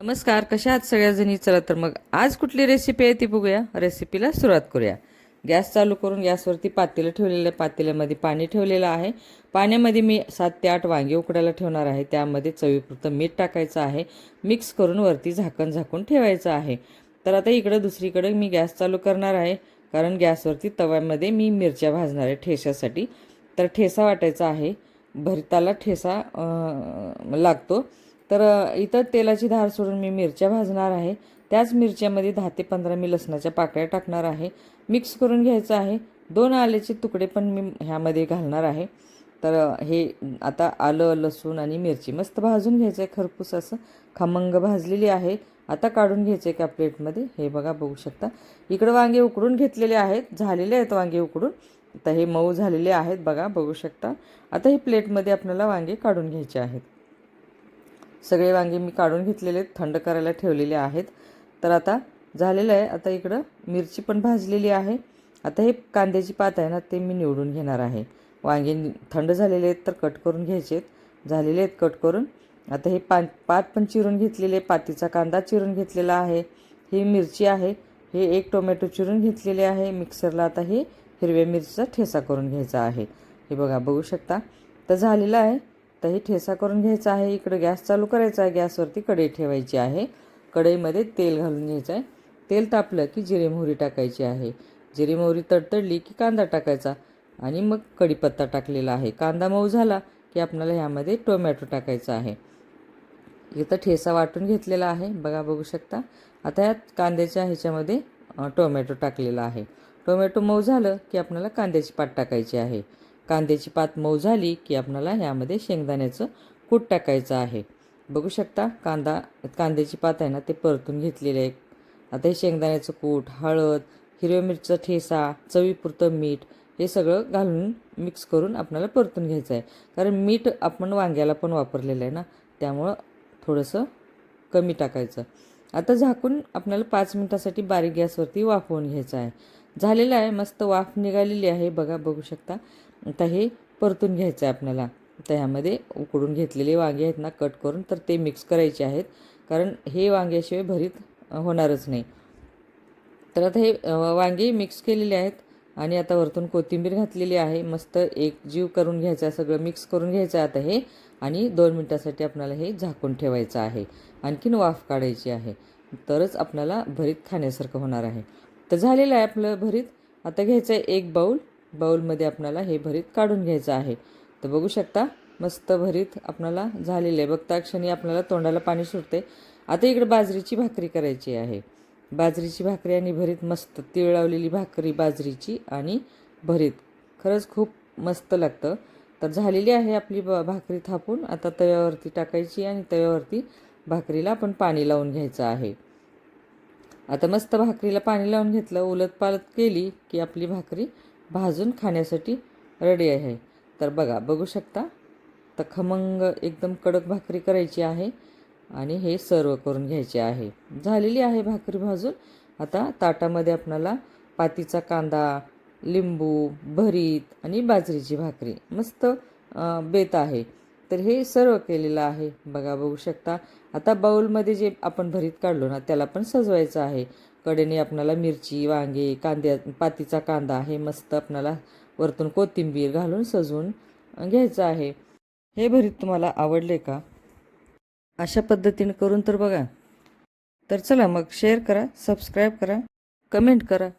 नमस्कार, कशा आहात सगळ्याजणी? चला तर मग आज कुठली रेसिपी आहे ती बघूया. रेसिपीला सुरुवात करूया. गॅस चालू करून गॅसवरती पातेलं ठेवलेलं आहे. पातेल्यामध्ये पाणी ठेवलेलं आहे. पाण्यामध्ये मी 7 ते 8 वांगे उकडायला ठेवणार आहे. त्यामध्ये चवीपुरतं मीठ टाकायचं आहे. मिक्स करून वरती झाकून ठेवायचं आहे. तर आता इकडं दुसरीकडे मी गॅस चालू करणार आहे, कारण गॅसवरती तव्यामध्ये मी मिरच्या भाजणार आहे ठेच्यासाठी. तर ठेचा वाटायचा आहे. भरताला ठेचा लागतो. तर इथं तेलाची धार सोडून मी मिरच्या भाजणार आहे. त्याच मिरच्यामध्ये 10 ते 15 मी लसणाच्या पाकळ्या टाकणार आहे. मिक्स करून घ्यायचं आहे. 2 आल्याचे तुकडे पण मी ह्यामध्ये घालणार आहे. तर हे आता आलं, लसूण आणि मिरची मस्त भाजून घ्यायचं आहे. खरपूस असं खमंग भाजलेली आहे. आता काढून घ्यायचं एका प्लेटमध्ये. हे बघा, बघू शकता. इकडं वांगे उकडून घेतलेले आहेत. झालेले आहेत वांगे उकडून. आता हे मऊ झालेले आहेत बघा, बघू शकता. आता ही प्लेटमध्ये आपल्याला वांगे काढून घ्यायचे आहेत. सगळे वांगे मी काढून घेतलेले आहेत, थंड करायला ठेवलेले आहेत. तर आता झालेलं आहे. आता इकडं मिरची पण भाजलेली आहे. आता हे कांद्याची पात आहे ना, ते मी निवडून घेणार आहे. वांगे थंड झालेले आहेत तर कट करून घ्यायचे आहेत. झालेले आहेत कट करून. आता हे पात पण चिरून घेतलेले, पातीचा कांदा चिरून घेतलेला आहे. ही मिरची आहे. हे एक टोमॅटो चिरून घेतलेले आहे मिक्सरला. आता हे हिरव्या मिरचीचा ठेचा करून घ्यायचा आहे. हे बघा, बघू शकता. तर झालेलं आहे. तर हे ठेचा करून घ्यायचा आहे. इकडे गॅस चालू करायचा आहे. गॅसवरती कढई ठेवायची आहे. कढईमध्ये तेल घालून घ्यायचं आहे. तेल तापलं की जिरे मोहरी टाकायची आहे. जिरे मोहरी तडतडली की कांदा टाकायचा आणि मग कढीपत्ता टाकलेला आहे. कांदा मऊ झाला की आपल्याला ह्यामध्ये टोमॅटो टाकायचा आहे. इथं ठेचा वाटून घेतलेला आहे बघा, बघू शकता. आता ह्यात कांद्याच्या ह्याच्यामध्ये टोमॅटो टाकलेला आहे. टोमॅटो मऊ झालं की आपल्याला कांद्याची पात टाकायची आहे. कांद्याची पात मऊ झाली की आपल्याला ह्यामध्ये शेंगदाण्याचं कूट टाकायचं आहे. बघू शकता, कांद्याची पात आहे ना, ते परतून घेतलेले आहे. आता हे शेंगदाण्याचं कूट, हळद, हिरव्या मिरचीचा ठेचा, चवीपुरतं मीठ हे सगळं घालून मिक्स करून आपल्याला परतून घ्यायचं आहे. कारण मीठ आपण वांग्याला पण वापरलेलं आहे ना, त्यामुळं थोडंसं कमी टाकायचं. आता झाकून आपल्याला 5 मिनिटासाठी बारीक गॅसवरती वाफवून घ्यायचं आहे. झालेलं आहे. मस्त वाफ निघालेली आहे बघा, बघू शकता. आता हे परतून घ्यायचं आहे आपल्याला. तर ह्यामध्ये उकडून घेतलेले वांगे आहेत ना, कट करून, तर ते मिक्स करायचे आहेत. कारण हे वांग्याशिवाय भरीत होणारच नाही. तर आता हे वांगे मिक्स केलेले आहेत आणि आता वरतून कोथिंबीर घातलेली आहे. मस्त एकजीव करून घ्यायचं आहे, सगळं मिक्स करून घ्यायचं आहे आता हे. आणि 2 मिनिटासाठी आपल्याला हे झाकून ठेवायचं आहे. आणखीन वाफ काढायची आहे, तरच आपल्याला भरीत खाण्यासारखं होणार आहे. तर झालेलं आहे आपलं भरीत. आता घ्यायचं आहे एक बाऊलमध्ये आपल्याला हे भरीत काढून घ्यायचं आहे. तर बघू शकता, मस्त भरीत आपल्याला झालेलं आहे. बघता क्षणी आपल्याला तोंडाला पाणी सुटते. आता इकडे बाजरीची भाकरी करायची आहे. बाजरीची भाकरी आणि भरीत मस्त, तीळ लावलेली भाकरी बाजरीची आणि भरीत खरंच खूप मस्त लागतं. तर झालेली आहे आपली भाकरी थापून. आता तव्यावरती टाकायची आणि तव्यावरती भाकरीला आपण पाणी लावून घ्यायचं आहे. आता मस्त भाकरीला पाणी लावून घेतलं, उलटपालट केली की आपली भाकरी भाजून खाण्यासाठी रेडी आहे. तर बघा, बघू शकता. तर खमंग एकदम कडक भाकरी करायची आहे आणि हे सर्व करून घ्यायचे आहे. झालेली आहे भाकरी भाजून. आता ताटामध्ये आपल्याला पातीचा कांदा, लिंबू, भरीत आणि बाजरीची भाकरी मस्त बेत आहे. तर हे सर्व केलेलं आहे बघा, बघू शकता. आता बाऊलमध्ये जे आपण भरीत काढलो ना, त्याला पण सजवायचं आहे. कडेने आपल्याला मिरची, वांगे, पातीचा कांदा हे मस्त आपल्याला वरतून कोथिंबीर घालून सजवून घ्यायचं आहे. हे भरीत तुम्हाला आवडले का? अशा पद्धतीने करून तर बघा. तर चला मग शेअर करा, सबस्क्राईब करा, कमेंट करा.